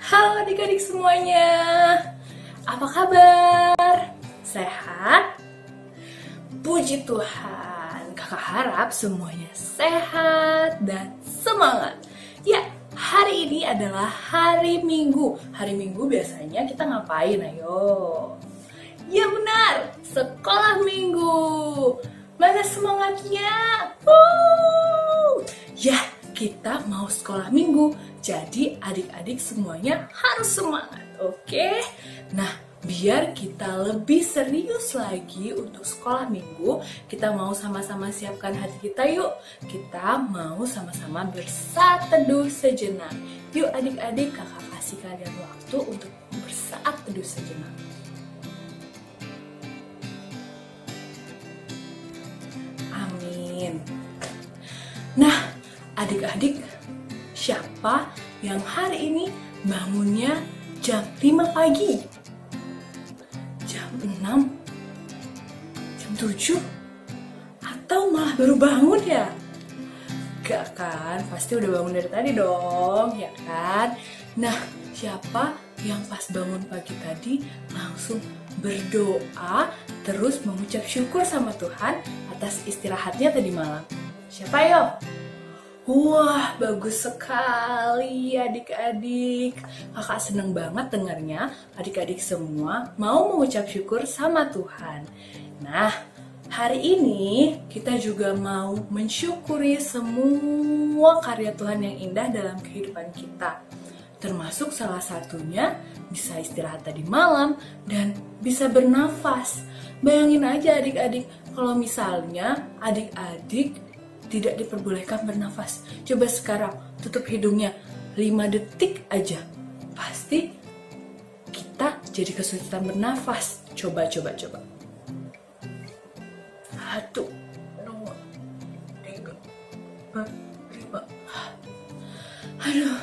Halo adik-adik semuanya, apa kabar? Sehat? Puji Tuhan, kakak harap semuanya sehat dan semangat. Ya, hari ini adalah hari Minggu. Hari Minggu biasanya kita ngapain, ayo? Ya benar, sekolah Minggu. Mana semangatnya? Ya, kita mau sekolah Minggu. Jadi adik-adik semuanya harus semangat, oke? Nah, biar kita lebih serius lagi untuk sekolah Minggu, kita mau sama-sama siapkan hati kita yuk. Kita mau sama-sama bersaat teduh sejenak. Yuk adik-adik, kakak kasih kalian waktu untuk bersaat teduh sejenak. Amin. Nah, adik-adik, siapa yang hari ini bangunnya jam 5 pagi? Jam 6? Jam 7? Atau malah baru bangun ya? Gak kan? Pasti udah bangun dari tadi dong, ya kan? Nah, siapa yang pas bangun pagi tadi langsung berdoa terus mengucap syukur sama Tuhan atas istirahatnya tadi malam? Siapa yo? Wah, bagus sekali adik-adik. Kakak seneng banget dengarnya adik-adik semua mau mengucap syukur sama Tuhan. Nah, hari ini kita juga mau mensyukuri semua karya Tuhan yang indah dalam kehidupan kita. Termasuk salah satunya bisa istirahat tadi malam dan bisa bernafas. Bayangin aja adik-adik, kalau misalnya adik-adik tidak diperbolehkan bernafas. Coba sekarang tutup hidungnya 5 detik aja. Pasti kita jadi kesulitan bernafas. Coba. 1, 2, 3, 4, 5. Aduh,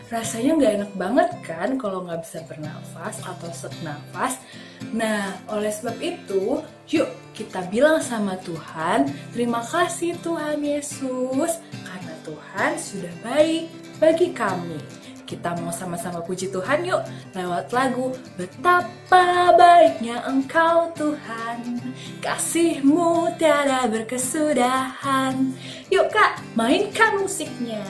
rasanya nggak enak banget kan kalau nggak bisa bernafas atau sesak nafas. Nah, oleh sebab itu, yuk kita bilang sama Tuhan, terima kasih Tuhan Yesus, karena Tuhan sudah baik bagi kami. Kita mau sama-sama puji Tuhan yuk, lewat lagu Betapa Baiknya Engkau Tuhan, kasih-Mu tiada berkesudahan. Yuk Kak, mainkan musiknya.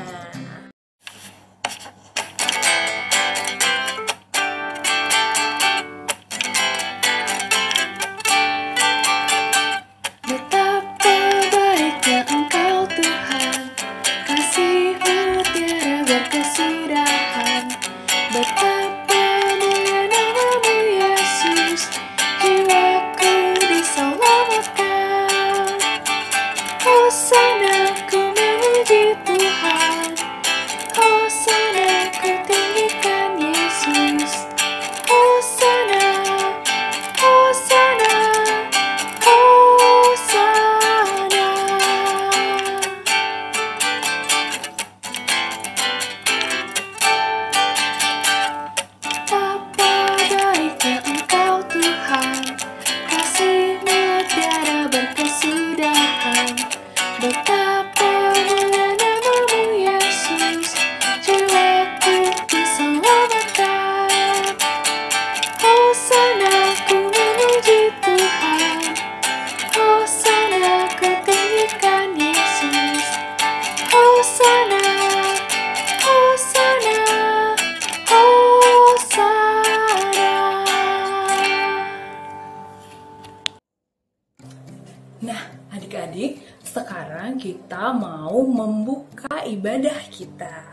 Nah, adik-adik, sekarang kita mau membuka ibadah kita.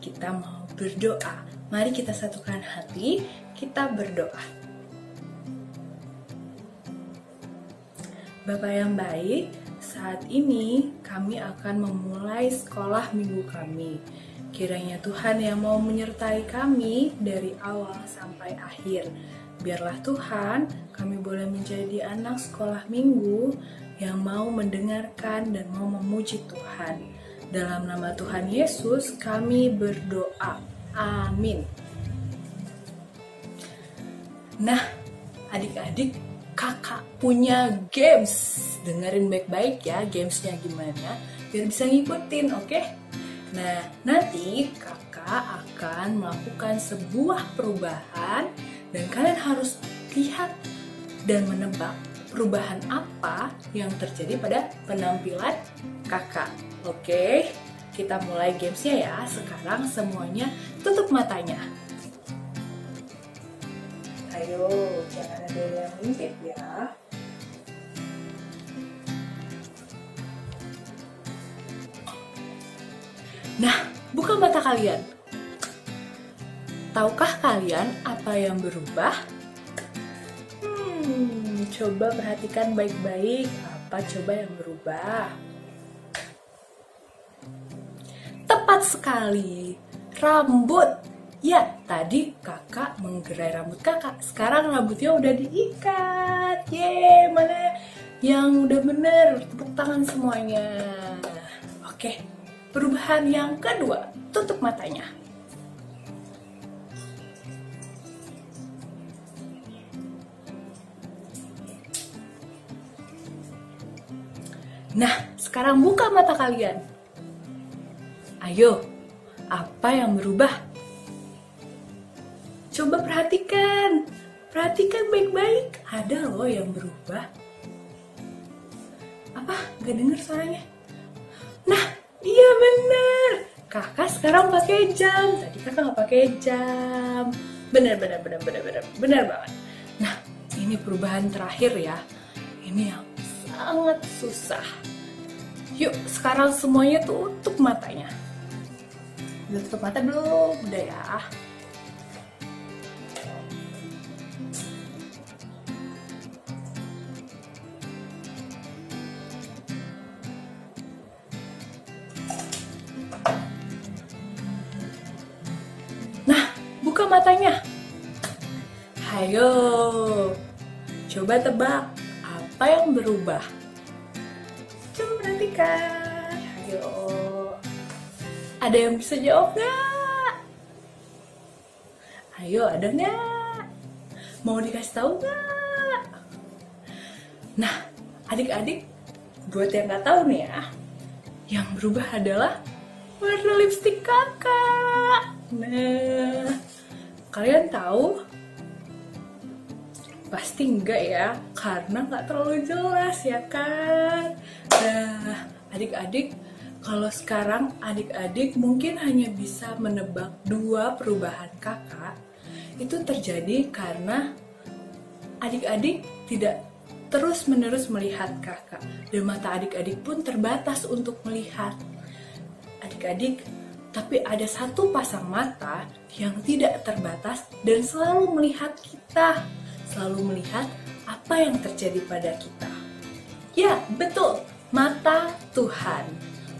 Kita mau berdoa. Mari kita satukan hati, kita berdoa. Bapak yang baik, saat ini kami akan memulai sekolah minggu kami. Kiranya Tuhan yang mau menyertai kami dari awal sampai akhir. Biarlah Tuhan, kami boleh menjadi anak sekolah minggu yang mau mendengarkan dan mau memuji Tuhan. Dalam nama Tuhan Yesus kami berdoa. Amin. Nah, adik-adik, kakak punya games. Dengerin baik-baik ya gamesnya gimana, biar bisa ngikutin, oke? Nah, nanti kakak akan melakukan sebuah perubahan dan kalian harus lihat dan menebak perubahan apa yang terjadi pada penampilan kakak. Oke, kita mulai gamesnya ya. Sekarang semuanya tutup matanya. Ayo, jangan ada yang ngintip ya. Nah, buka mata kalian. Tahukah kalian apa yang berubah? Coba perhatikan baik-baik. Apa coba yang berubah? Tepat sekali, rambut. Ya, tadi kakak menggerai rambut kakak. Sekarang rambutnya udah diikat. Yeay, mana yang udah bener? Tepuk tangan semuanya. Oke, perubahan yang kedua. Tutup matanya. Nah, sekarang buka mata kalian. Ayo, apa yang berubah? Coba perhatikan. Perhatikan baik-baik. Ada loh yang berubah. Apa? Gak dengar suaranya? Nah, iya bener. Kakak sekarang pakai jam. Tadi kakak gak pakai jam. Bener banget. Nah, ini perubahan terakhir ya. Ini yang sangat susah. Yuk, sekarang semuanya tutup matanya. Udah tutup mata belum? Udah ya. Nah, buka matanya. Hayo, coba tebak apa yang berubah. Coba perhatikan. Ayo, ada yang bisa jawab nggak? Ayo, ada nggak? Mau dikasih tahu nggak? Nah, adik-adik, buat yang nggak tahu nih ya, yang berubah adalah warna lipstik kakak. Nah, kalian tahu? Pasti enggak ya, karena nggak terlalu jelas ya kan? Nah, adik-adik, kalau sekarang adik-adik mungkin hanya bisa menebak 2 perubahan kakak. Itu terjadi karena adik-adik tidak terus-menerus melihat kakak. Dan mata adik-adik pun terbatas untuk melihat. Adik-adik, tapi ada satu pasang mata yang tidak terbatas dan selalu melihat kita. Selalu melihat apa yang terjadi pada kita. Ya, betul, mata Tuhan.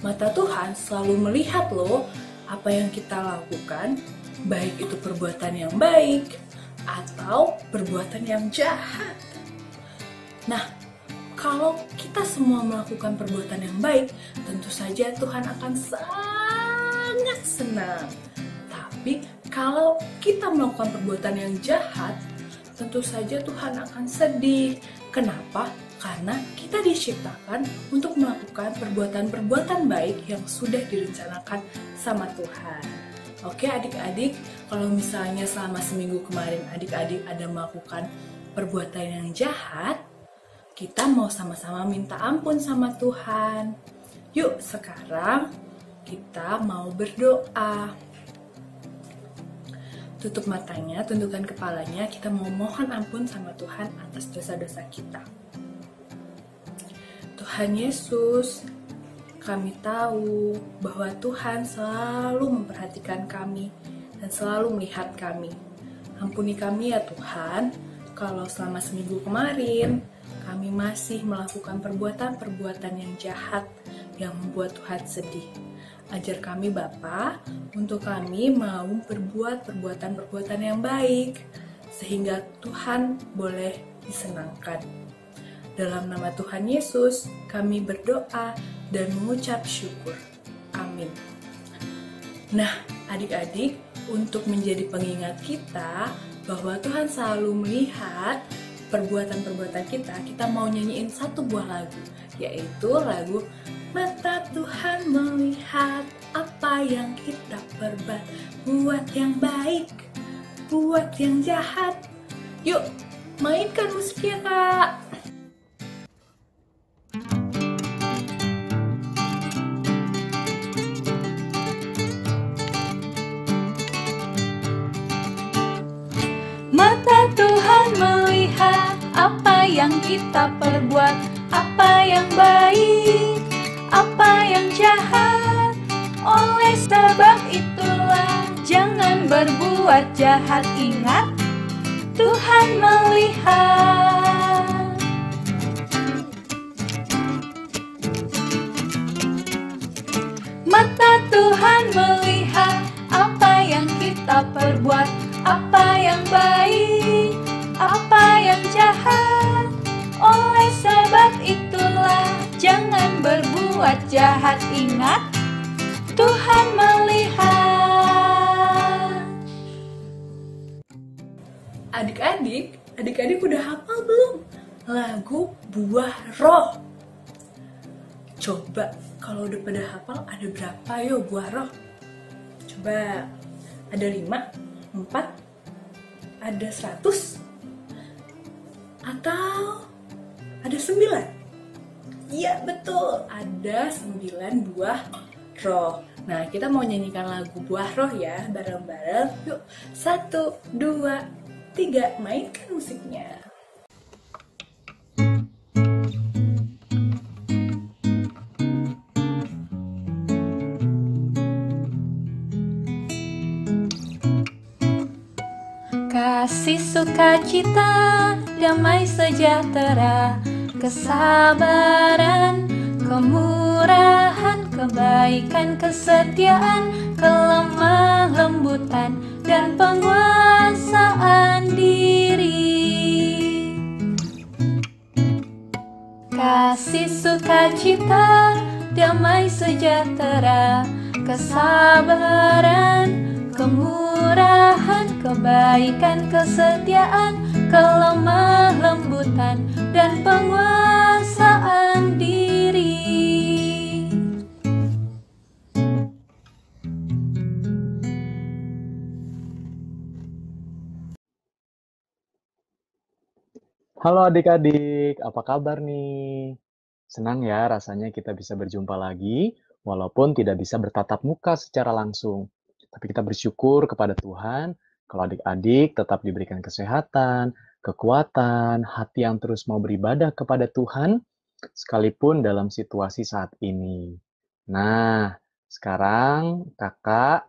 Mata Tuhan selalu melihat loh apa yang kita lakukan, baik itu perbuatan yang baik atau perbuatan yang jahat. Nah, kalau kita semua melakukan perbuatan yang baik, tentu saja Tuhan akan sangat senang. Tapi kalau kita melakukan perbuatan yang jahat, tentu saja Tuhan akan sedih. Kenapa? Karena kita diciptakan untuk melakukan perbuatan-perbuatan baik yang sudah direncanakan sama Tuhan. Oke adik-adik, kalau misalnya selama seminggu kemarin adik-adik ada melakukan perbuatan yang jahat, kita mau sama-sama minta ampun sama Tuhan. Yuk sekarang kita mau berdoa. Tutup matanya, tundukkan kepalanya, kita mau mohon ampun sama Tuhan atas dosa-dosa kita. Tuhan Yesus, kami tahu bahwa Tuhan selalu memperhatikan kami dan selalu melihat kami. Ampuni kami ya Tuhan, kalau selama seminggu kemarin kami masih melakukan perbuatan-perbuatan yang jahat yang membuat Tuhan sedih. Ajar kami Bapa, untuk kami mau berbuat perbuatan-perbuatan yang baik, sehingga Tuhan boleh disenangkan. Dalam nama Tuhan Yesus, kami berdoa dan mengucap syukur. Amin. Nah, adik-adik, untuk menjadi pengingat kita bahwa Tuhan selalu melihat perbuatan-perbuatan kita, kita mau nyanyiin satu buah lagu, yaitu lagu Mata Tuhan melihat apa yang kita perbuat, buat yang baik, buat yang jahat. Yuk, mainkan musiknya, Kak. Mata Tuhan melihat apa yang kita perbuat, apa yang baik, apa yang jahat. Oleh sebab itulah jangan berbuat jahat. Ingat, Tuhan melihat. Mata Tuhan melihat apa yang kita perbuat, apa yang baik, apa yang jahat. Oleh sebab itulah jangan berbuat jahat. Ingat, Tuhan melihat. Adik-adik udah hafal belum lagu Buah Roh? Coba kalau udah pada hafal, ada berapa yo buah roh? Coba, ada 5, 4, ada 100, atau ada 9? Iya betul, ada 9 buah roh. Nah, kita mau nyanyikan lagu Buah Roh ya, bareng-bareng. Yuk, 1, 2, 3, mainkan musiknya. Kasih, sukacita, damai sejahtera, kesabaran, kemurahan, kebaikan, kesetiaan, kelemah lembutan, dan penguasaan diri. Kasih, sukacita, damai sejahtera, kesabaran, kemurahan, kebaikan, kesetiaan, kelemah lembutan, dan penguasaan diri. Halo adik-adik, apa kabar nih? Senang ya rasanya kita bisa berjumpa lagi, walaupun tidak bisa bertatap muka secara langsung. Tapi kita bersyukur kepada Tuhan kalau adik-adik tetap diberikan kesehatan, kekuatan, hati yang terus mau beribadah kepada Tuhan, sekalipun dalam situasi saat ini. Nah, sekarang Kak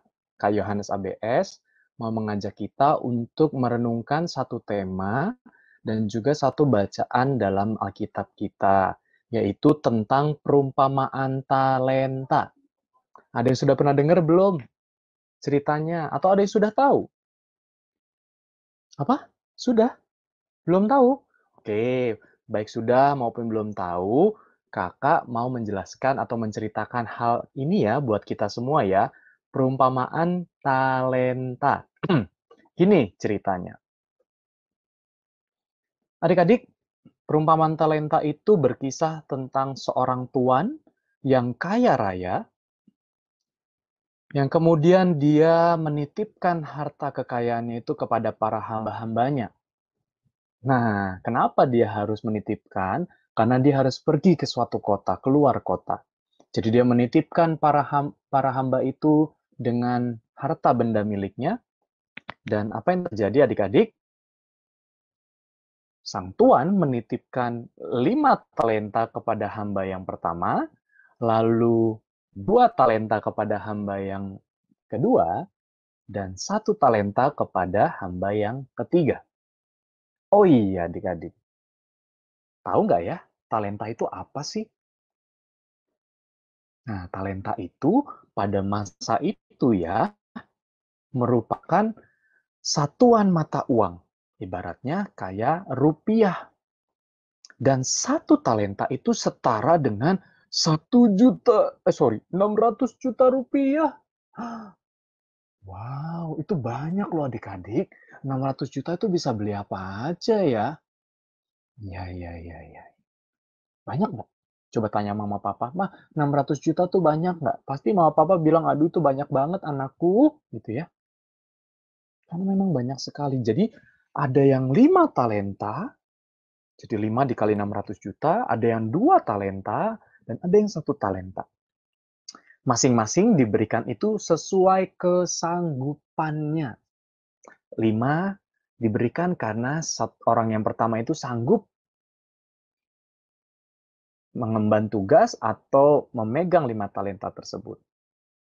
Yohanes ABS, mau mengajak kita untuk merenungkan satu tema dan juga satu bacaan dalam Alkitab kita, yaitu tentang perumpamaan talenta. Ada yang sudah pernah dengar belum ceritanya? Atau ada yang sudah tahu? Apa? Sudah? Belum tahu? Oke, baik sudah maupun belum tahu, Kakak mau menjelaskan atau menceritakan hal ini ya buat kita semua ya. Perumpamaan talenta. Gini ceritanya. Adik-adik, perumpamaan talenta itu berkisah tentang seorang tuan yang kaya raya, yang kemudian dia menitipkan harta kekayaannya itu kepada para hamba-hambanya. Nah, kenapa dia harus menitipkan? Karena dia harus pergi ke suatu kota, keluar kota. Jadi dia menitipkan para hamba itu dengan harta benda miliknya. Dan apa yang terjadi adik-adik? Sang tuan menitipkan 5 talenta kepada hamba yang pertama, lalu 2 talenta kepada hamba yang kedua, dan 1 talenta kepada hamba yang ketiga. Oh iya adik-adik, tahu nggak ya talenta itu apa sih? Nah, talenta itu pada masa itu ya, merupakan satuan mata uang. Ibaratnya kayak rupiah. Dan 1 talenta itu setara dengan 600 juta rupiah. Wow, itu banyak loh adik-adik. 600 juta itu bisa beli apa aja ya. Iya, iya, iya, iya. Banyak nggak? Coba tanya mama papa, "Mah, 600 juta tuh banyak nggak?" Pasti mama papa bilang, "Aduh itu banyak banget anakku," gitu ya. Karena memang banyak sekali. Jadi ada yang 5 talenta, jadi 5 dikali 600 juta, ada yang 2 talenta, dan ada yang 1 talenta. Masing-masing diberikan itu sesuai kesanggupannya. 5 diberikan karena orang yang pertama itu sanggup mengemban tugas atau memegang 5 talenta tersebut.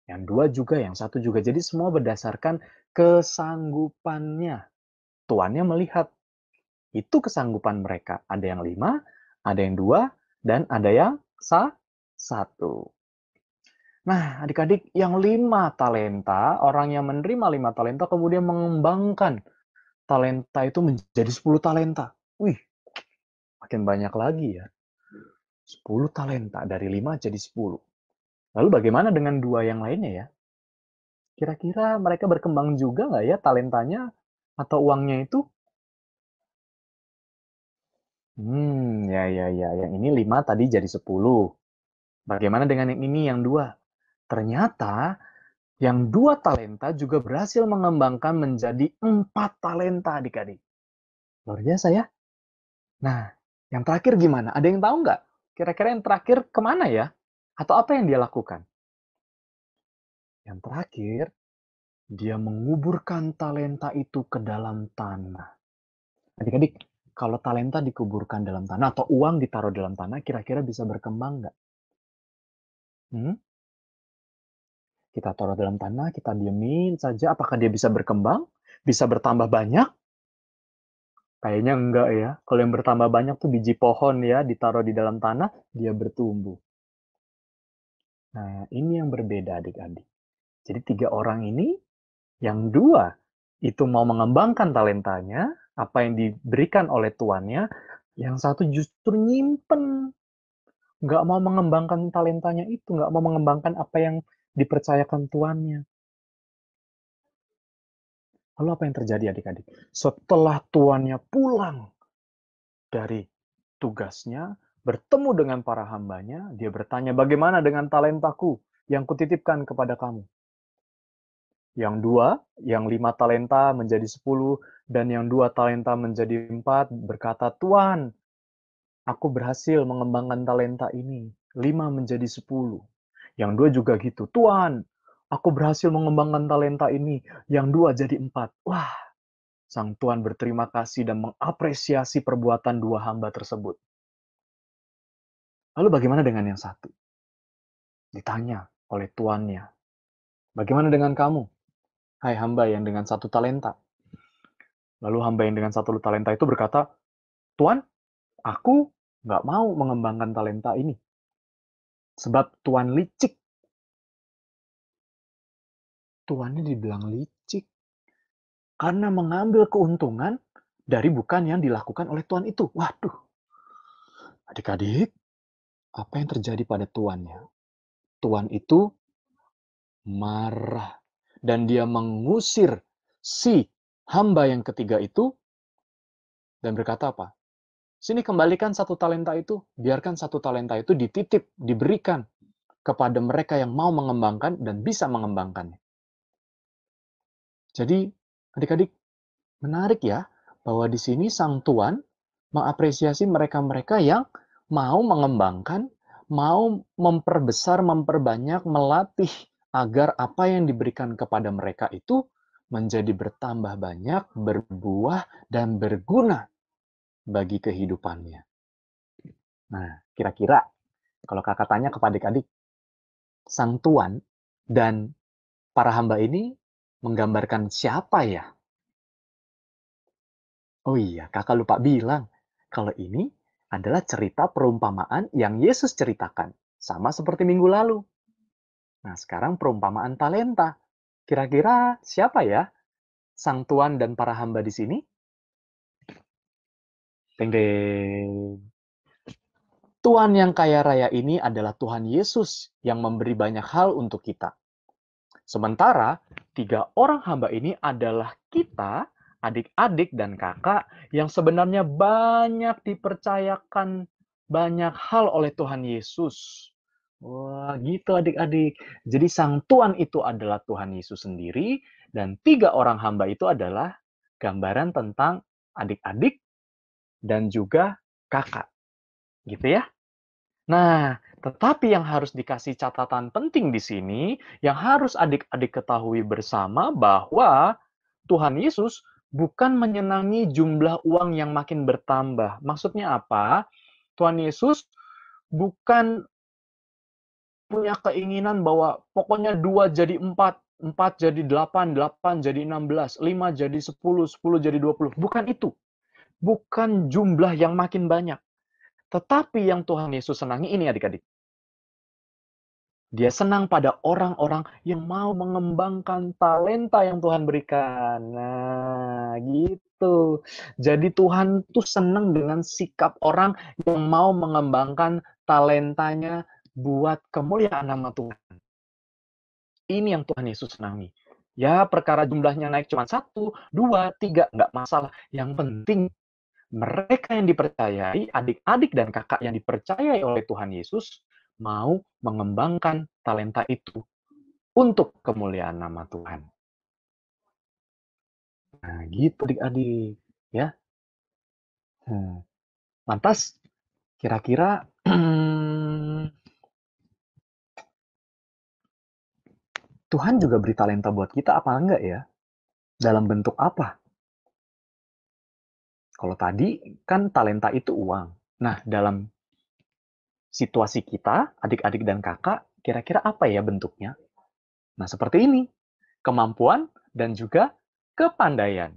Yang 2 juga, yang 1 juga. Jadi semua berdasarkan kesanggupannya. Tuannya melihat, itu kesanggupan mereka. Ada yang 5, ada yang 2, dan ada yang 1. Nah, adik-adik, yang 5 talenta, orang yang menerima 5 talenta kemudian mengembangkan talenta itu menjadi 10 talenta. Wih, makin banyak lagi ya. 10 talenta, dari 5 jadi 10. Lalu bagaimana dengan 2 yang lainnya ya? Kira-kira mereka berkembang juga nggak ya talentanya atau uangnya itu? Ya, ya, ya. Yang ini 5 tadi jadi 10. Bagaimana dengan yang ini, yang 2? Ternyata yang 2 talenta juga berhasil mengembangkan menjadi 4 talenta adik-adik. Luar biasa ya? Nah, yang terakhir gimana? Ada yang tahu nggak? Kira-kira yang terakhir kemana ya? Atau apa yang dia lakukan? Yang terakhir, dia menguburkan talenta itu ke dalam tanah. Adik-adik, kalau talenta dikuburkan dalam tanah atau uang ditaruh dalam tanah, kira-kira bisa berkembang nggak? Hmm? Kita taruh dalam tanah, kita diemin saja. Apakah dia bisa berkembang? Bisa bertambah banyak? Kayaknya enggak ya. Kalau yang bertambah banyak tuh biji pohon ya, ditaruh di dalam tanah, dia bertumbuh. Nah, ini yang berbeda adik-adik. Jadi 3 orang ini, yang 2 itu mau mengembangkan talentanya, apa yang diberikan oleh tuannya, yang 1 justru nyimpen, nggak mau mengembangkan talentanya itu, nggak mau mengembangkan apa yang dipercayakan tuannya. Lalu apa yang terjadi adik-adik? Setelah tuannya pulang dari tugasnya, bertemu dengan para hambanya, dia bertanya, bagaimana dengan talentaku yang kutitipkan kepada kamu? Yang 2, yang 5 talenta menjadi 10, dan yang 2 talenta menjadi 4, berkata, Tuan, aku berhasil mengembangkan talenta ini. 5 menjadi 10. Yang 2 juga gitu. Tuan, aku berhasil mengembangkan talenta ini. Yang 2 jadi 4. Wah, sang tuan berterima kasih dan mengapresiasi perbuatan 2 hamba tersebut. Lalu bagaimana dengan yang 1? Ditanya oleh tuannya. Bagaimana dengan kamu? Hai hamba yang dengan 1 talenta. Lalu hamba yang dengan 1 talenta itu berkata, Tuan, aku nggak mau mengembangkan talenta ini. Sebab Tuan licik. Tuannya dibilang licik. Karena mengambil keuntungan dari bukan yang dilakukan oleh Tuan itu. Waduh, adik-adik, apa yang terjadi pada tuannya? Tuan itu marah. Dan dia mengusir si hamba yang ketiga itu dan berkata apa? Sini kembalikan 1 talenta itu, biarkan 1 talenta itu dititip, diberikan kepada mereka yang mau mengembangkan dan bisa mengembangkannya. Jadi, adik-adik, menarik ya, bahwa di sini sang tuan mengapresiasi mereka-mereka yang mau mengembangkan, mau memperbesar, memperbanyak, melatih agar apa yang diberikan kepada mereka itu menjadi bertambah banyak, berbuah, dan berguna bagi kehidupannya. Nah, kira-kira kalau kakak tanya kepada adik-adik, sang tuan dan para hamba ini menggambarkan siapa ya? Oh iya, kakak lupa bilang. Kalau ini adalah cerita perumpamaan yang Yesus ceritakan. Sama seperti minggu lalu. Nah, sekarang perumpamaan talenta. Kira-kira siapa ya sang tuan dan para hamba di sini? Deng deng. Tuhan yang kaya raya ini adalah Tuhan Yesus yang memberi banyak hal untuk kita. Sementara 3 orang hamba ini adalah kita adik-adik dan kakak yang sebenarnya banyak dipercayakan banyak hal oleh Tuhan Yesus. Wah, gitu adik-adik. Jadi sang Tuan itu adalah Tuhan Yesus sendiri, dan 3 orang hamba itu adalah gambaran tentang adik-adik dan juga kakak. Gitu ya. Nah, tetapi yang harus dikasih catatan penting di sini, yang harus adik-adik ketahui bersama bahwa Tuhan Yesus bukan menyenangi jumlah uang yang makin bertambah. Maksudnya apa? Tuhan Yesus bukan punya keinginan bahwa pokoknya 2 jadi 4, 4 jadi 8, 8 jadi 16, 5 jadi 10, 10 jadi 20. Bukan itu. Bukan jumlah yang makin banyak. Tetapi yang Tuhan Yesus senangi ini adik-adik. Dia senang pada orang-orang yang mau mengembangkan talenta yang Tuhan berikan. Nah, gitu. Jadi Tuhan tuh senang dengan sikap orang yang mau mengembangkan talentanya buat kemuliaan nama Tuhan. Ini yang Tuhan Yesus senangi. Ya, perkara jumlahnya naik cuma 1, 2, 3, nggak masalah. Yang penting mereka yang dipercayai, adik-adik dan kakak yang dipercayai oleh Tuhan Yesus, mau mengembangkan talenta itu untuk kemuliaan nama Tuhan. Nah, gitu adik-adik. Ya. Lantas, kira-kira Tuhan juga beri talenta buat kita apa enggak ya? Dalam bentuk apa? Kalau tadi kan talenta itu uang. Nah, dalam situasi kita, adik-adik dan kakak, kira-kira apa ya bentuknya? Nah, seperti ini. Kemampuan dan juga kepandaian.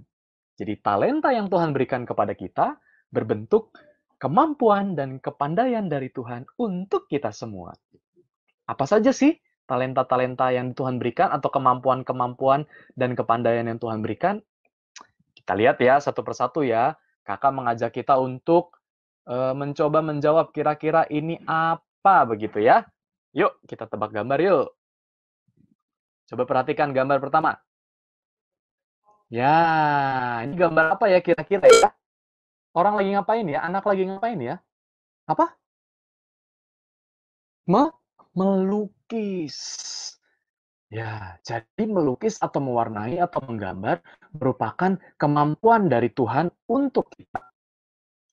Jadi talenta yang Tuhan berikan kepada kita berbentuk kemampuan dan kepandaian dari Tuhan untuk kita semua. Apa saja sih talenta-talenta yang Tuhan berikan atau kemampuan-kemampuan dan kepandaian yang Tuhan berikan? Kita lihat ya satu persatu ya. Kakak mengajak kita untuk mencoba menjawab kira-kira ini apa begitu ya. Yuk kita tebak gambar yuk. Coba perhatikan gambar pertama. Ya, ini gambar apa ya kira-kira ya? Orang lagi ngapain ya? Anak lagi ngapain ya? Apa? Melukis. Ya, jadi melukis atau mewarnai atau menggambar merupakan kemampuan dari Tuhan untuk kita.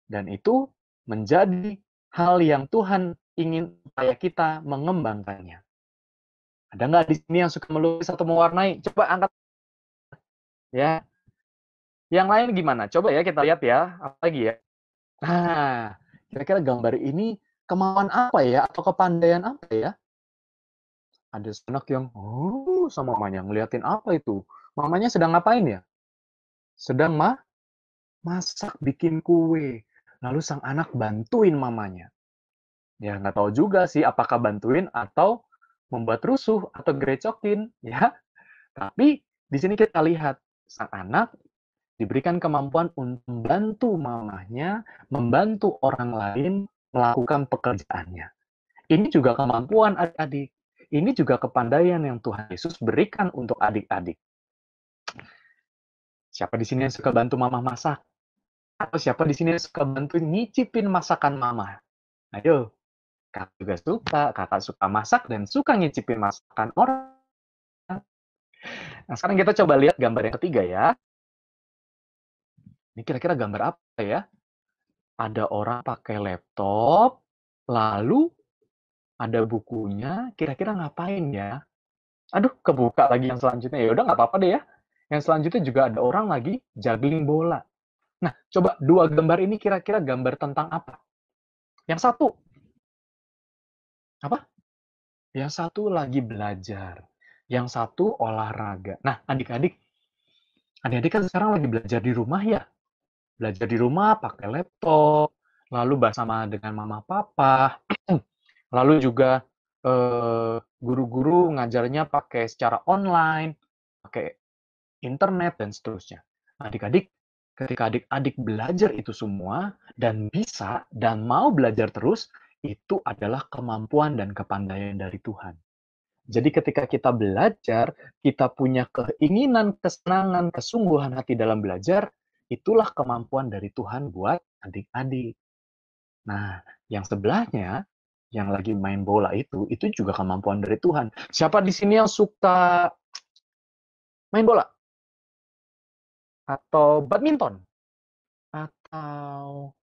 Dan itu menjadi hal yang Tuhan ingin supaya kita mengembangkannya. Ada nggak di sini yang suka melukis atau mewarnai? Coba angkat ya. Yang lain gimana? Coba ya kita lihat ya. Apa lagi ya? Nah, kira-kira gambar ini kemauan apa ya? Atau kepandaian apa ya? Ada anak yang, oh, sama mamanya ngeliatin apa itu? Mamanya sedang ngapain ya? Sedang masak, bikin kue. Lalu sang anak bantuin mamanya. Ya, nggak tahu juga sih apakah bantuin atau membuat rusuh atau gerecokin, ya. Tapi di sini kita lihat sang anak diberikan kemampuan untuk membantu mamanya, membantu orang lain melakukan pekerjaannya. Ini juga kemampuan adik-adik. Ini juga kepandaian yang Tuhan Yesus berikan untuk adik-adik. Siapa di sini yang suka bantu mama masak? Atau siapa di sini yang suka bantu nyicipin masakan mama? Ayo, kakak juga suka. Kakak suka masak dan suka nyicipin masakan orang. Nah, sekarang kita coba lihat gambar yang ketiga ya. Ini kira-kira gambar apa ya? Ada orang pakai laptop, lalu ada bukunya, kira-kira ngapain ya? Aduh, kebuka lagi yang selanjutnya. Ya udah nggak apa-apa deh ya. Yang selanjutnya juga ada orang lagi juggling bola. Nah, coba dua gambar ini kira-kira gambar tentang apa? Yang satu, apa? Yang satu lagi belajar. Yang satu olahraga. Nah, adik-adik kan sekarang lagi belajar di rumah ya. Belajar di rumah pakai laptop, lalu bersama dengan mama papa, lalu juga guru-guru ngajarnya pakai secara online, pakai internet, dan seterusnya. Adik-adik, ketika adik-adik belajar itu semua, dan bisa, dan mau belajar terus, itu adalah kemampuan dan kepandaian dari Tuhan. Jadi ketika kita belajar, kita punya keinginan, kesenangan, kesungguhan hati dalam belajar, itulah kemampuan dari Tuhan buat adik-adik. Nah, yang sebelahnya, yang lagi main bola itu juga kemampuan dari Tuhan. Siapa di sini yang suka main bola? Atau badminton? Atau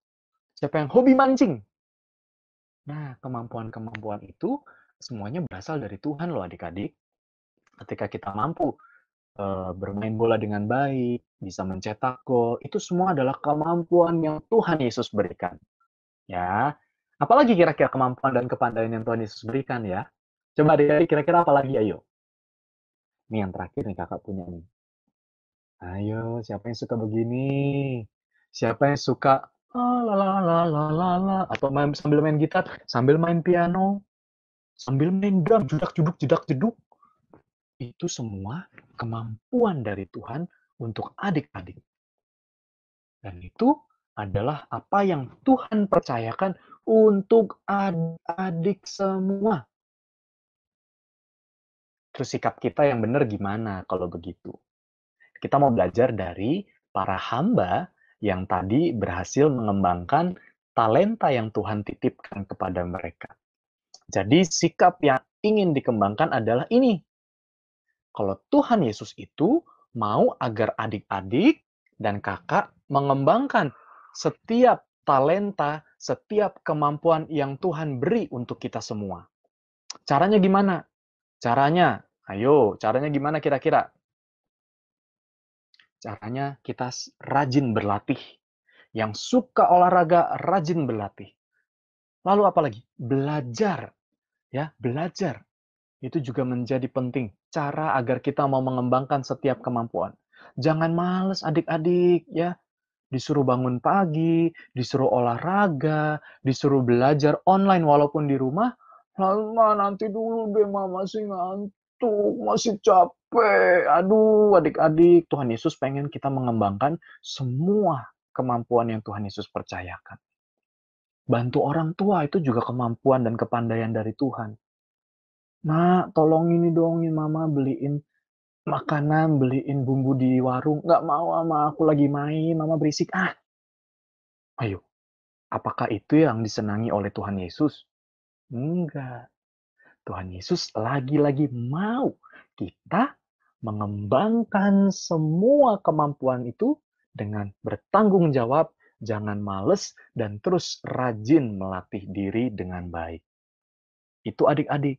siapa yang hobi mancing? Nah, kemampuan-kemampuan itu semuanya berasal dari Tuhan loh adik-adik. Ketika kita mampu bermain bola dengan baik, bisa mencetak gol, itu semua adalah kemampuan yang Tuhan Yesus berikan. Ya, apalagi kira-kira kemampuan dan kepandaian yang Tuhan Yesus berikan ya? Coba adik-adik kira-kira apa lagi ayo? Ini yang terakhir nih kakak punya nih. Ayo, siapa yang suka begini? Siapa yang suka la la la la la la atau sambil main gitar, sambil main piano, sambil main drum, jedak-jeduk. Itu semua kemampuan dari Tuhan untuk adik-adik. Dan itu adalah apa yang Tuhan percayakan untuk adik-adik semua. Terus sikap kita yang benar gimana kalau begitu? Kita mau belajar dari para hamba yang tadi berhasil mengembangkan talenta yang Tuhan titipkan kepada mereka. Jadi sikap yang ingin dikembangkan adalah ini. Kalau Tuhan Yesus itu mau agar adik-adik dan kakak mengembangkan setiap talenta, setiap kemampuan yang Tuhan beri untuk kita semua. Caranya gimana? Caranya gimana kira-kira? Caranya kita rajin berlatih. Yang suka olahraga rajin berlatih. Lalu apa lagi? Belajar. Ya, belajar. Itu juga menjadi penting. Cara agar kita mau mengembangkan setiap kemampuan. Jangan males adik-adik ya. Disuruh bangun pagi, disuruh olahraga, disuruh belajar online walaupun di rumah. Lalu nanti dulu deh, masih ngantuk, masih capek. Aduh, adik-adik, Tuhan Yesus pengen kita mengembangkan semua kemampuan yang Tuhan Yesus percayakan. Bantu orang tua itu juga kemampuan dan kepandaian dari Tuhan. Nak, tolong ini dongin mama beliin makanan, beliin bumbu di warung. Nggak mau sama aku lagi main, mama berisik. Ayo, apakah itu yang disenangi oleh Tuhan Yesus? Enggak. Tuhan Yesus lagi-lagi mau kita mengembangkan semua kemampuan itu dengan bertanggung jawab, jangan males, dan terus rajin melatih diri dengan baik. Itu adik-adik.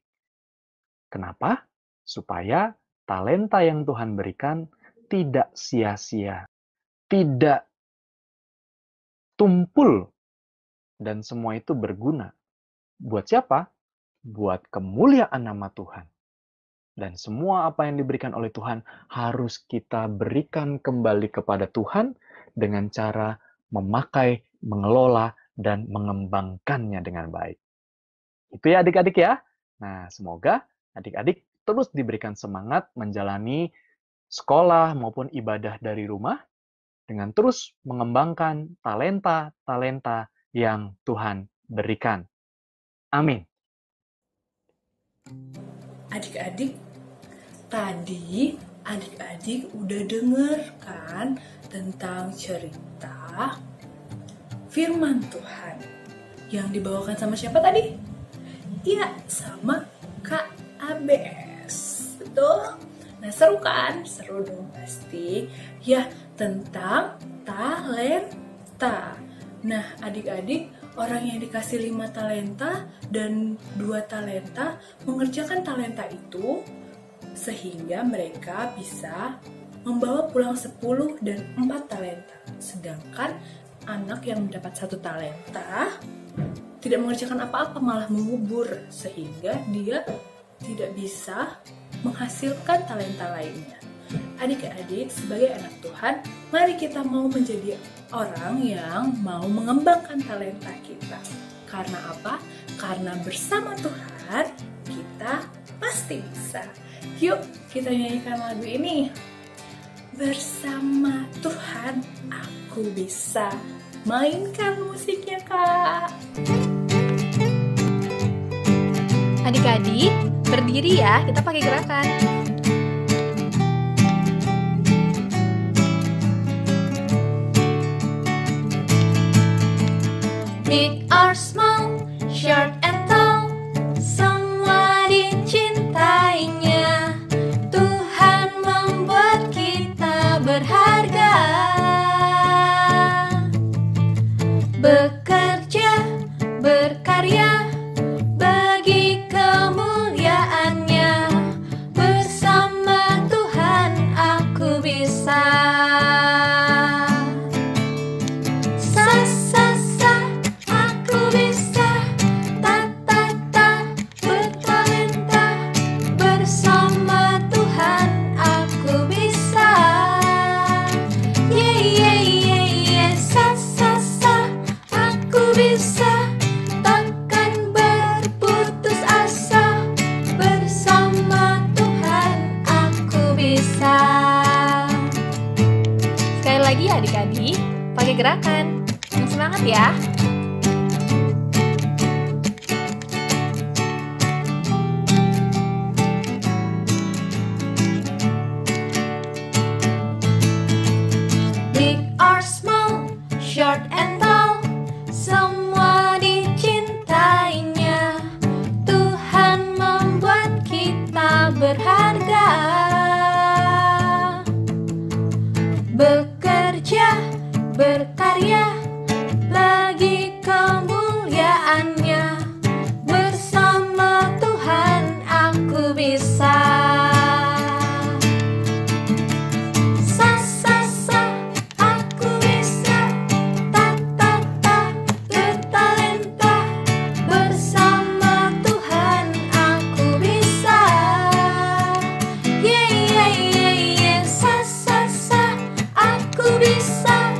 Kenapa? Supaya talenta yang Tuhan berikan tidak sia-sia, tidak tumpul, dan semua itu berguna. Buat siapa? Buat kemuliaan nama Tuhan. Dan semua apa yang diberikan oleh Tuhan harus kita berikan kembali kepada Tuhan dengan cara memakai, mengelola, dan mengembangkannya dengan baik. Itu ya adik-adik ya. Nah, semoga adik-adik terus diberikan semangat menjalani sekolah maupun ibadah dari rumah dengan terus mengembangkan talenta-talenta yang Tuhan berikan. Amin. Adik-adik, tadi adik-adik udah denger kan tentang cerita firman Tuhan yang dibawakan sama siapa tadi? Iya, sama Kak ABS. Betul? Nah, seru kan? Seru dong pasti. Ya, tentang talenta. Nah, adik-adik, orang yang dikasih 5 talenta dan 2 talenta mengerjakan talenta itu sehingga mereka bisa membawa pulang 10 dan 4 talenta. Sedangkan anak yang mendapat 1 talenta tidak mengerjakan apa-apa, malah mengubur sehingga dia tidak bisa menghasilkan talenta lainnya. Adik-adik, sebagai anak Tuhan, mari kita mau menjadi orang yang mau mengembangkan talenta kita. Karena apa? Karena bersama Tuhan, kita pasti bisa. Yuk, kita nyanyikan lagu ini. Bersama Tuhan, aku bisa. Mainkan musiknya, Kak. Adik-adik, Berdiri ya, kita pakai gerakan. Big or small, short and tall, semua dicintainya. Tuhan membuat kita berharga. Bekerja, berkarya, bagi kemuliaannya. Bersama Tuhan aku bisa. Sa, sa, sa, aku bisa. Ta, ta, ta, bertalenta. Bersama Tuhan aku bisa. Yeah, yeah, yeah, yeah. Sa, sa, sa, aku bisa. Takkan berputus asa. Bersama Tuhan aku bisa. Sekali lagi adik-adik, pakai gerakan. Yang semangat ya. Big or small, short and tall, semua dicintainya. Tuhan membuat kita berharga. Bekerja, berkarya, bagi kemuliaannya. Bersama Tuhan aku bisa. Sa, sa, sa, aku bisa. Ta, ta, ta, bertalenta. Bersama Tuhan aku bisa. Yeah, yeah, yeah, yeah. Sa, sa, sa, aku bisa.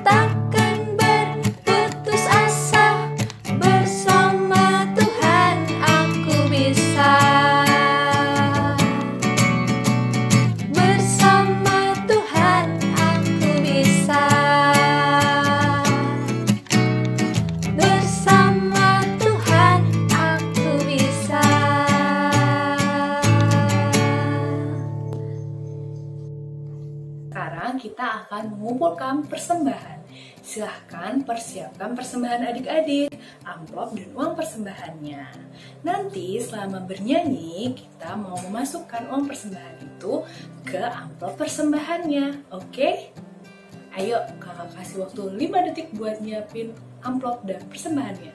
Takkan berputus asa. Bersama Tuhan aku bisa. Bersama Tuhan aku bisa. Bersama Tuhan aku bisa. Sekarang kita akan mengumpulkan persembahan. Silahkan persiapkan persembahan adik-adik, amplop dan uang persembahannya. Nanti selama bernyanyi, kita mau memasukkan uang persembahan itu ke amplop persembahannya, oke? Ayo, kakak kasih waktu 5 detik buat nyiapin amplop dan persembahannya.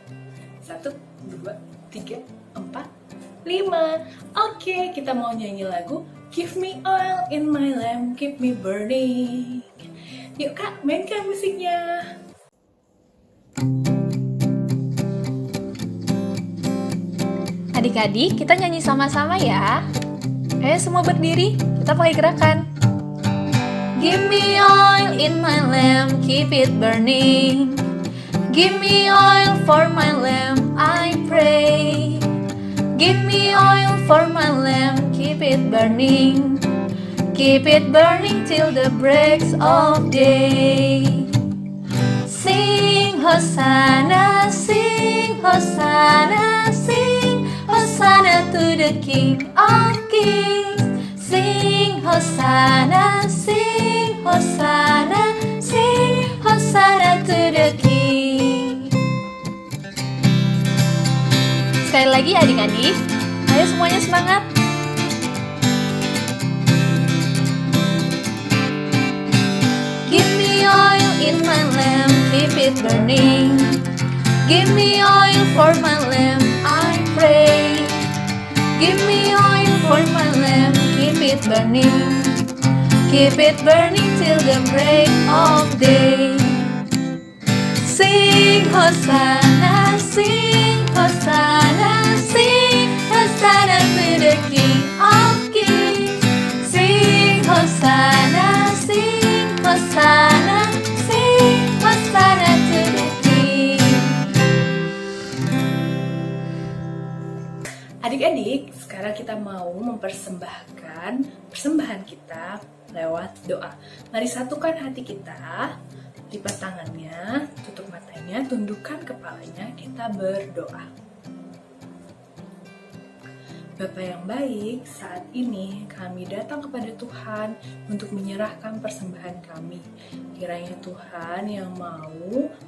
1, 2, 3, 4, 5. Oke, kita mau nyanyi lagu Give me oil in my lamp, keep me burning. Yuk kak, mainkan musiknya. Adik-adik, kita nyanyi sama-sama ya. Ayo semua berdiri, kita pakai gerakan. Give me oil in my lamp, keep it burning. Give me oil for my lamp, I pray. Give me oil for my lamp, keep it burning. Keep it burning till the breaks of day. Sing Hosanna, sing Hosanna, sing Hosanna to the King of Kings. Sing Hosanna, sing Hosanna, sing Hosanna to the King. Sekali lagi adik-adik, ayo semuanya semangat. Give me oil in my lamp, keep it burning. Give me oil for my lamp, I pray. Give me oil for my lamp, keep it burning. Keep it burning till the break of day. Sing Hosanna, sing Hosanna, sing Hosanna to the King of Kings. Sing Hosanna, sing Hosanna, sing Hosanna to the King. Adik-adik, sekarang kita mau mempersembahkan persembahan kita lewat doa. Mari satukan hati kita, lipat tangannya, tutup matanya, tundukkan kepalanya, kita berdoa. Bapa yang baik, saat ini kami datang kepada Tuhan untuk menyerahkan persembahan kami. Kiranya Tuhan yang mau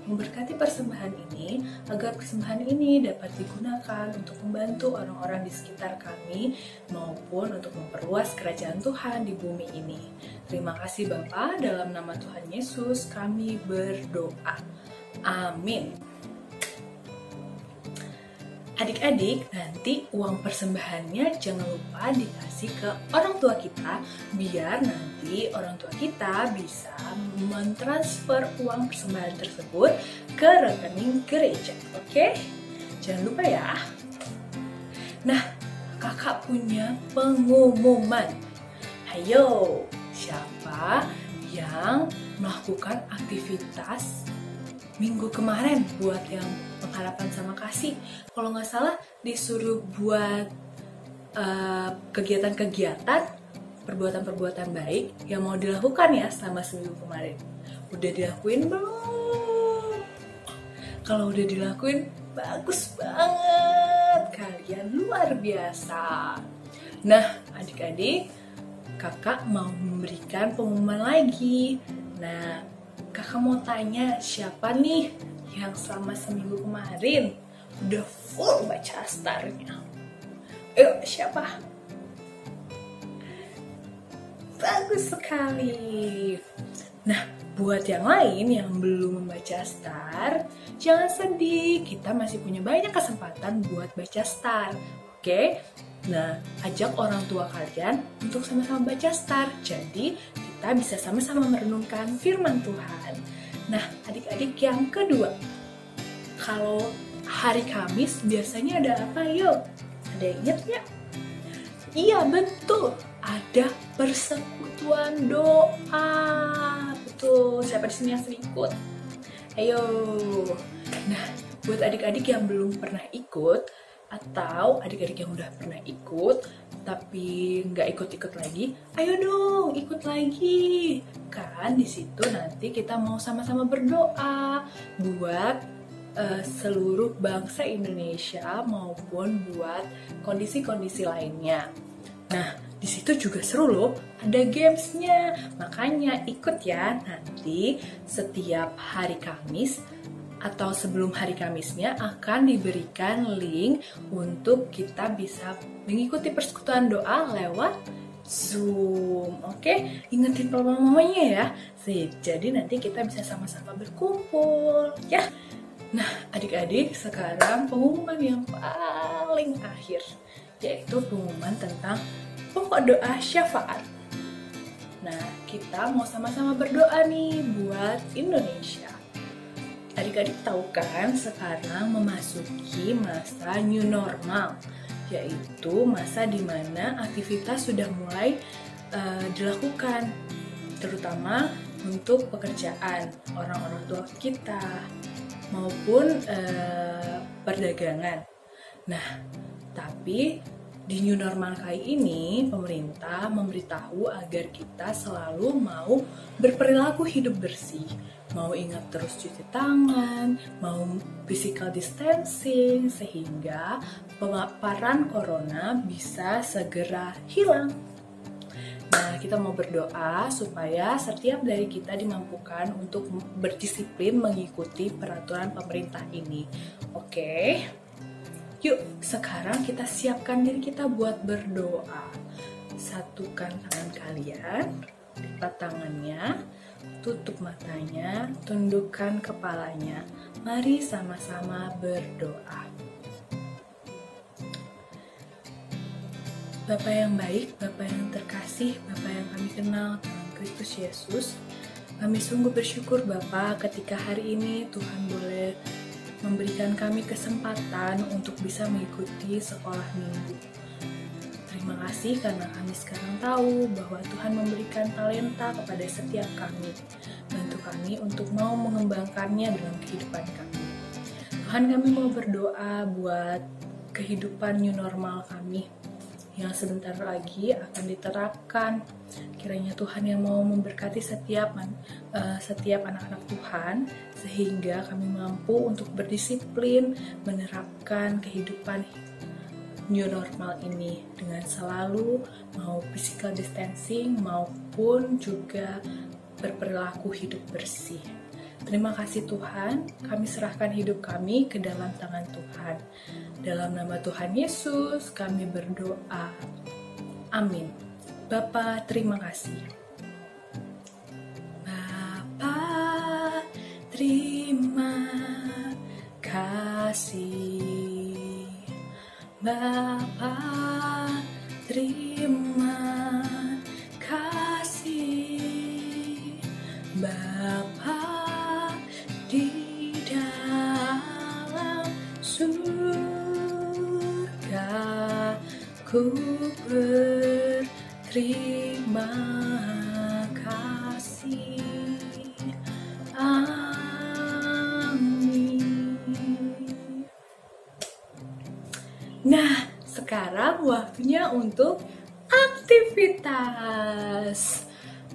memberkati persembahan ini, agar persembahan ini dapat digunakan untuk membantu orang-orang di sekitar kami, maupun untuk memperluas kerajaan Tuhan di bumi ini. Terima kasih Bapa, dalam nama Tuhan Yesus kami berdoa. Amin. Adik-adik, nanti uang persembahannya jangan lupa dikasih ke orang tua kita, biar nanti orang tua kita bisa mentransfer uang persembahan tersebut ke rekening gereja. Oke? Jangan lupa ya. Nah, kakak punya pengumuman. Hayo, siapa yang melakukan aktivitas minggu kemarin buat yang pengharapan sama kasih? Kalau nggak salah disuruh buat kegiatan-kegiatan, perbuatan-perbuatan baik yang mau dilakukan ya selama seminggu kemarin. Udah dilakuin belum? Kalau udah dilakuin, bagus banget. Kalian luar biasa. Nah, adik-adik, kakak mau memberikan pengumuman lagi. Nah, kakak mau tanya siapa nih yang selama seminggu kemarin udah full baca astarnya? Ayo, siapa? Bagus sekali. Nah, buat yang lain yang belum membaca astar, jangan sedih. Kita masih punya banyak kesempatan buat baca astar. Oke? Nah, ajak orang tua kalian untuk sama-sama baca astar. Jadi, kita bisa sama-sama merenungkan firman Tuhan. Nah, adik-adik yang kedua, kalau hari Kamis biasanya ada apa yuk? Ada yang ingat nggak? Iya, betul. Ada persekutuan doa. Betul. Siapa di sini yang sering ikut? Ayo. Nah, buat adik-adik yang belum pernah ikut, atau adik-adik yang udah pernah ikut tapi nggak ikut-ikut lagi, ayo dong ikut lagi. Kan di situ nanti kita mau sama-sama berdoa buat seluruh bangsa Indonesia maupun buat kondisi-kondisi lainnya. Nah, di situ juga seru loh, ada gamesnya. Makanya ikut ya, nanti setiap hari Kamis atau sebelum hari Kamisnya akan diberikan link untuk kita bisa mengikuti persekutuan doa lewat Zoom. Oke, ingetin papa mamanya ya. Jadi nanti kita bisa sama-sama berkumpul ya. Nah, adik-adik, sekarang pengumuman yang paling akhir, yaitu pengumuman tentang pokok doa syafaat. Nah, kita mau sama-sama berdoa nih buat Indonesia. Adik-adik tahu kan sekarang memasuki masa new normal, yaitu masa di mana aktivitas sudah mulai dilakukan, terutama untuk pekerjaan orang-orang tua kita maupun perdagangan. Nah, tapi di new normal kali ini pemerintah memberitahu agar kita selalu mau berperilaku hidup bersih, mau ingat terus cuci tangan, mau physical distancing, sehingga pemaparan corona bisa segera hilang. Nah, kita mau berdoa supaya setiap dari kita dimampukan untuk berdisiplin mengikuti peraturan pemerintah ini. Oke? Yuk, sekarang kita siapkan diri kita buat berdoa. Satukan tangan kalian, lipat tangannya, tutup matanya, tundukkan kepalanya. Mari sama-sama berdoa. Bapa yang baik, Bapa yang terkasih, Bapa yang kami kenal dalam Kristus Yesus, kami sungguh bersyukur Bapa ketika hari ini Tuhan boleh memberikan kami kesempatan untuk bisa mengikuti sekolah minggu. Terima kasih karena kami sekarang tahu bahwa Tuhan memberikan talenta kepada setiap kami. Bantu kami untuk mau mengembangkannya dalam kehidupan kami. Tuhan, kami mau berdoa buat kehidupan new normal kami yang sebentar lagi akan diterapkan. Kiranya Tuhan yang mau memberkati setiap anak-anak Tuhan, sehingga kami mampu untuk berdisiplin menerapkan kehidupan new normal ini dengan selalu mau physical distancing maupun juga berperilaku hidup bersih. Terima kasih Tuhan, kami serahkan hidup kami ke dalam tangan Tuhan. Dalam nama Tuhan Yesus kami berdoa. Amin. Bapa, terima kasih. Bapa, terima kasih. Bapa, terima kasih. Bapa di dalam surga, ku berterima kasih. Amin. Nah, sekarang waktunya untuk aktivitas.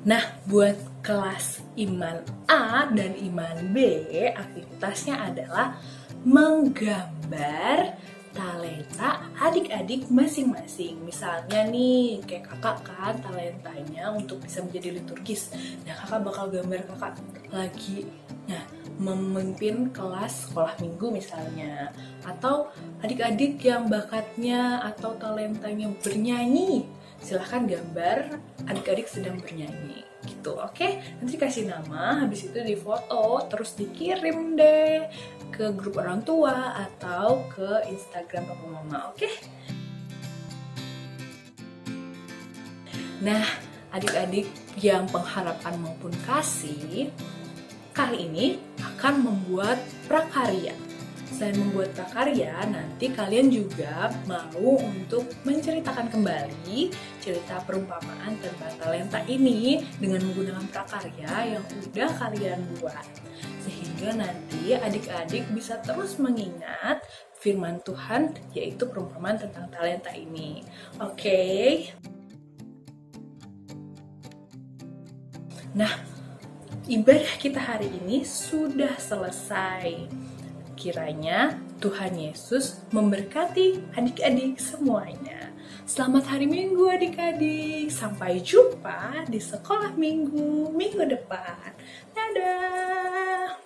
Nah, buat kelas Iman A dan Iman B, aktivitasnya adalah menggambar talenta adik-adik masing-masing. Misalnya nih, kayak kakak kan talentanya untuk bisa menjadi liturgis. Nah, kakak bakal gambar kakak lagi memimpin kelas sekolah minggu misalnya. Atau adik-adik yang bakatnya atau talentanya bernyanyi, silahkan gambar adik-adik sedang bernyanyi gitu, oke? Nanti kasih nama, habis itu difoto, terus dikirim deh ke grup orang tua atau ke Instagram papa mama, oke? Nah, adik-adik yang pengharapan maupun kasih, kali ini akan membuat prakarya. Selain membuat prakarya, nanti kalian juga mau untuk menceritakan kembali cerita perumpamaan tentang talenta ini dengan menggunakan prakarya yang udah kalian buat. Sehingga nanti adik-adik bisa terus mengingat firman Tuhan, yaitu perumpamaan tentang talenta ini. Oke? Nah, ibadah kita hari ini sudah selesai. Kiranya Tuhan Yesus memberkati adik-adik semuanya. Selamat hari Minggu adik-adik. Sampai jumpa di sekolah minggu depan. Dadah!